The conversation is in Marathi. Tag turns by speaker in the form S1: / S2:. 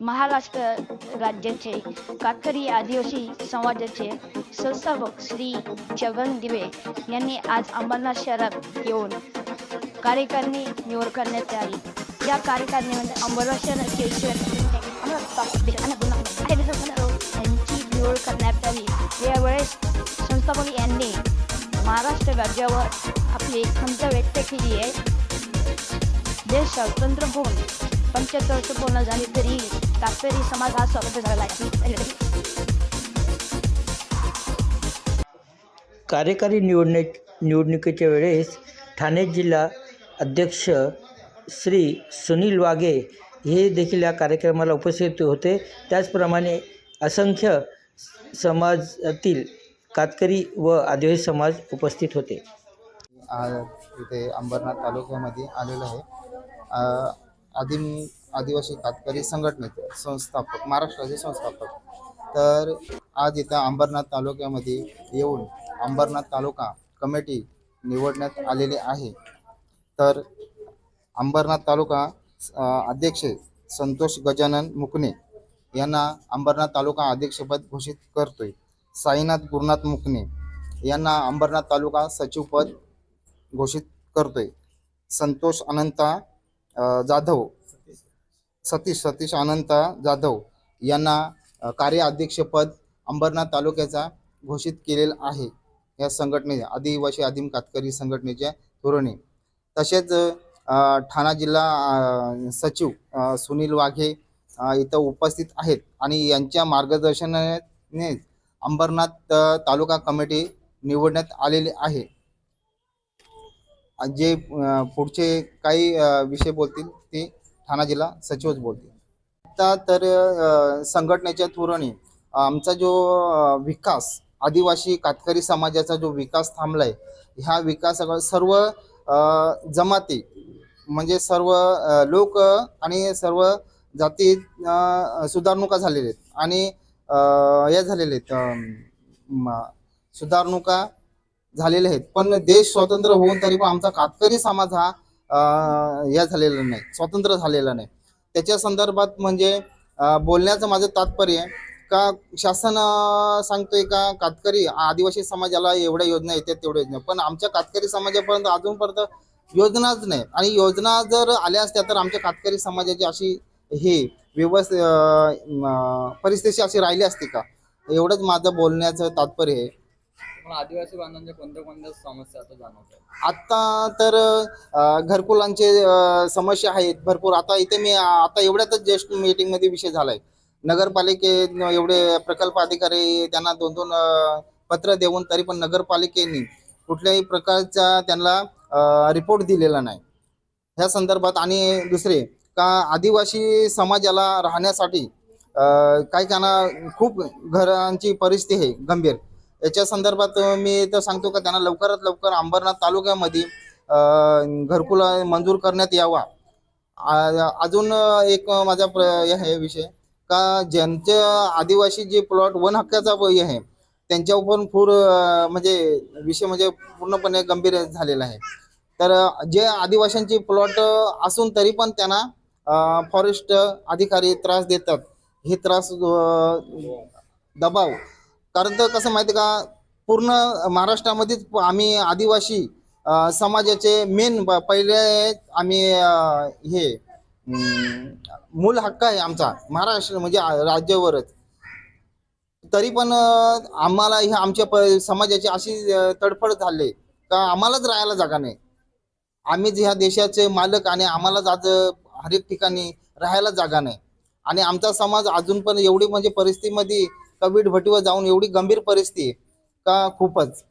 S1: महाराष्ट्र राज्याचे कातकरी आदिवासी समाजाचे संस्थापक श्री छगन दिवे यांनी आज अंबरनाथ शहरात येऊन कार्यकारिणी निवड करण्यात आली. या कार्यकारिणीमध्ये अंबरनाथ शहराचे यांची निवड करण्यात आली. यावेळेस संस्थापक यांनी महाराष्ट्र राज्यावर आपली खंत व्यक्त केली आहे. देश स्वतंत्र होऊन 75 वर्ष पूर्ण झाली तरी कातकरी समाज हा स्वतंत्र झाला आहे.
S2: कार्यकारी निवडणुकीच्या वेळेस ठाणे जिल्हा अध्यक्ष श्री सुनील वाघे हे देखील या कार्यक्रमाला उपस्थित होते. त्याचप्रमाणे असंख्य समाजातील कातकरी व आदिवासी समाज उपस्थित होते.
S3: आज इथे अंबरनाथ तालुक्यामध्ये आलेलो आहे. आदिवासी कातकरी संघटनेचे संस्थापक, महाराष्ट्राचे संस्थापक. तर आज इथं अंबरनाथ तालुक्यामध्ये येऊन अंबरनाथ तालुका कमिटी निवडण्यात आलेली आहे. तर अंबरनाथ तालुका अध्यक्ष संतोष गजानन मुकणे यांना अंबरनाथ तालुका अध्यक्षपद घोषित करतोय. साईनाथ गुरुनाथ मुकणे यांना अंबरनाथ तालुका सचिवपद घोषित करतोय. संतोष अनंता जाधव सतीश अनंता जाधव यांना कार्याध्यक्षपद अंबरनाथ तालुक्याचा घोषित केलेलं आहे या संघटने, आदिवासी आदिम कातकरी संघटनेच्या धोरणे. तसेच ठाणा जिल्हा सचिव सुनील वाघे इथं उपस्थित आहेत आणि यांच्या मार्गदर्शनाने अंबरनाथ तालुका कमिटी निवडण्यात आलेली आहे. जे पुढचे काही विषय बोलतील ते ठाणा जिल्हा सचिवच बोलतील. आता तर संघटनेच्या धोरणे आमचा जो विकास, आदिवासी कातकरी समाजाचा जो विकास थांबलाय, ह्या विकासाकडे सर्व जमाती म्हणजे सर्व लोक आणि सर्व जाती सुधारणुका झालेल्या आहेत आणि या झालेल्या आहेत सुधारणुका झालेले आहेत. पण देश स्वतंत्र होऊन तरी पण आमचा कातकरी समाज हा या झालेला नाही, स्वतंत्र झालेला नाही. त्याच्या संदर्भात म्हणजे बोलण्याचं माझं तात्पर्य का शासन सांगतोय का कातकरी आदिवासी समाजाला एवढ्या योजना येतात तेवढ्या योजना, पण आमच्या कातकरी समाजापर्यंत अजूनपर्यंत योजनाच नाही. आणि योजना जर आल्या असत्या तर आमच्या कातकरी समाजाची अशी हे परिस्थिती अशी राहिली असती का? एवढंच माझं बोलण्याचं तात्पर्य आहे.
S4: आदिवासी बांधवांच्या कोणत्या समस्या आता जाणवतात?
S3: आता तर घरकुलांचे समस्या आहेत भरपूर. आता इथे मी आता एवढ्यातच जस्ट मीटिंगमध्ये विषय झालाय. नगरपालिकेत एवढे प्रकल्प अधिकारी त्यांना 2-2 पत्र देऊन तरी पण नगरपालिकेने कुठल्याही प्रकारचा त्यांना रिपोर्ट दिलेला नाही ह्या संदर्भात. आणि दुसरे का आदिवासी समाजाला राहण्यासाठी काही त्यांना खूप घरांची परिस्थिती आहे गंभीर. याच्या संदर्भात मी तर सांगतो का त्यांना लवकरात लवकर अंबरनाथ तालुक्यामध्ये घरकुल मंजूर करण्यात यावा. अजून एक माझा हे विषय का ज्यांच्या आदिवासी जे प्लॉट वन हक्काचा आहे त्यांच्यावर म्हणजे विषय म्हणजे पूर्णपणे गंभीर झालेला आहे. तर जे आदिवासींचे प्लॉट असून तरी पण त्यांना फॉरेस्ट अधिकारी त्रास देतात. हे त्रास दबाव कारण तर कसं माहिती का, पूर्ण महाराष्ट्रामध्येच आम्ही आदिवासी समाजाचे मेन पहिले आम्ही हे मूल हक्क आहे आमचा महाराष्ट्र म्हणजे राज्यावरच. तरी पण आम्हाला ह्या आमच्या समाजाची अशी तडफड झाली का आम्हालाच राहायला जागा नाही. आम्हीच ह्या देशाचे मालक आणि आम्हालाच आज हर एक ठिकाणी राहायला जागा नाही. आणि आमचा समाज अजून पण एवढी म्हणजे परिस्थितीमध्ये कोविड भटीवर जाऊन एवढी गंभीर परिस्थिती का खूपच